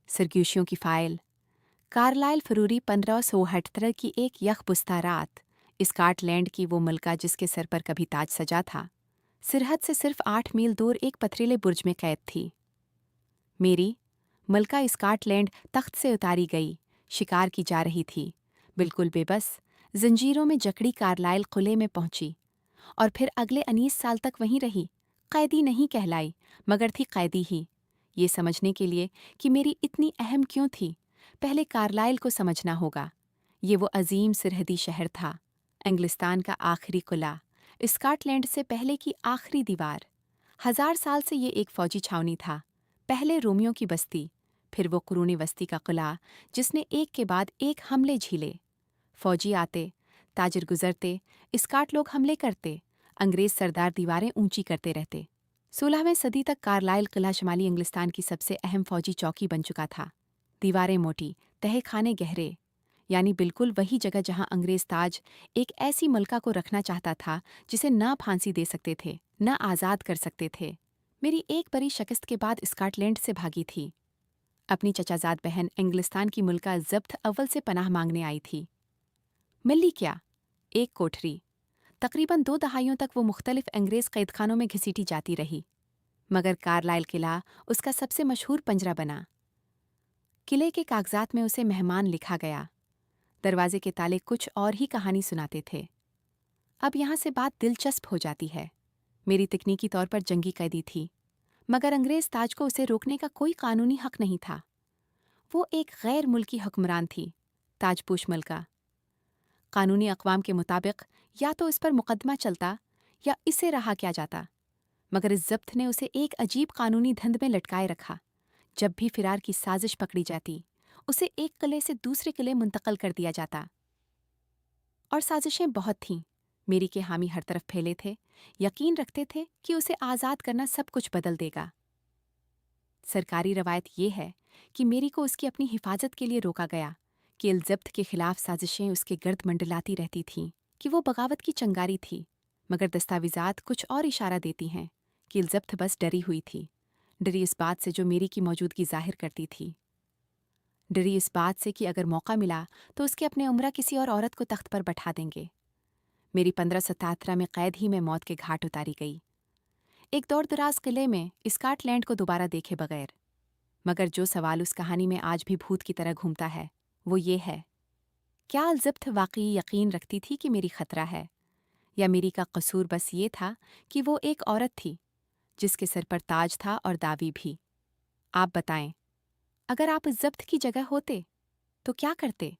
सरगोशियों की file. Carlisle फरूरी 1578 की एक यखबुस्ता रात, स्कॉटलैंड की वो मलका जिसके सर पर कभी ताज सजा था, सिरहद से सिर्फ 8 मील दूर एक पथरीले बुर्ज में कैद थी। मेरी मलका स्कॉटलैंड तख्त से उतारी गई, शिकार की जा रही थी, बिल्कुल बेबस, जंजीरों में जकड़ी कार्लाइल किले में पहुंची और फिर अगले 19 साल तक वहीं रही। कैदी नहीं कहलाई, मगर थी कैदी ही। ये समझने के लिए कि मेरी इतनी अहम क्यों थी, पहले कार्लाइल को समझना होगा। ये वो अजीम सरहदी शहर था, इंग्लिस्तान का आखिरी किला, स्कॉटलैंड से पहले की आखिरी दीवार। 1000 साल से ये एक फौजी छावनी था, पहले रोमियों की बस्ती, फिर वो कुरूनी बस्ती का किला जिसने एक के बाद एक हमले झीले। फौजी आते, ताजिर गुजरते, स्कॉट लोग हमले करते, अंग्रेज सरदार दीवारें ऊंची करते रहते। 16वीं सदी तक कार्लाइल किला शुमाली इंग्लिस्तान की सबसे अहम फौजी चौकी बन चुका था। दीवारें मोटी, तहखाने गहरे, यानी बिल्कुल वही जगह जहां अंग्रेज ताज एक ऐसी मलका को रखना चाहता था जिसे न फांसी दे सकते थे, न आज़ाद कर सकते थे। मेरी एक बड़ी शिकस्त के बाद स्कॉटलैंड से भागी थी। अपनी चचाजाद बहन इंग्लिस्तान की मुल्का जब्त अव्वल से पनाह मांगने आई थी। मिली क्या? एक कोठरी। तकरीबन 2 दहाइयों तक वो मुख्तलिफ अंग्रेज कैदखानों में घसीटी जाती रही, मगर कार्लाइल किला उसका सबसे मशहूर पंजरा बना। किले के कागजात में उसे मेहमान लिखा गया। दरवाजे के ताले कुछ और ही कहानी सुनाते थे। अब यहाँ से बात दिलचस्प हो जाती है। मेरी तकनीकी तौर पर जंगी कैदी थी, मगर अंग्रेज ताज को उसे रोकने का कोई कानूनी हक नहीं था। वो एक गैर मुल्की हुक्मरान थी, ताजपूश मलका। कानूनी अक़वाम के मुताबिक या तो इस पर मुकदमा चलता या इसे रहा किया जाता, मगर इस जब्त ने उसे एक अजीब कानूनी धंध में लटकाए रखा। जब भी फिरार की साजिश पकड़ी जाती, उसे एक किले से दूसरे किले मुंतकल कर दिया जाता। और साजिशें बहुत थीं। मेरी के हामी हर तरफ फैले थे, यकीन रखते थे कि उसे आज़ाद करना सब कुछ बदल देगा। सरकारी रवायत ये है कि मेरी को उसकी अपनी हिफाजत के लिए रोका गया कि इल्जब्त के खिलाफ साजिशें उसके गर्द मंडलाती रहती थीं, कि वो बगावत की चंगारी थी, मगर दस्तावेजात कुछ और इशारा देती हैं कि इल्जब्त बस डरी हुई थी। डरी इस बात से जो मेरी की मौजूदगी जाहिर करती थी। डरी इस बात से कि अगर मौका मिला तो उसके अपने उम्रा किसी और औरत को तख्त पर बैठा देंगे। मेरी 1577 में कैद ही में मौत के घाट उतारी गई, एक दौर दराज किले में, स्कॉटलैंड को दोबारा देखे बगैर। मगर जो सवाल उस कहानी में आज भी भूत की तरह घूमता है, वो ये है, क्या इल्जब्त वाकई यकीन रखती थी कि मेरी खतरा है, या मेरी का कसूर बस ये था कि वो एक औरत थी जिसके सर पर ताज था और दावी भी। आप बताएं, अगर आप इस जब्त की जगह होते तो क्या करते?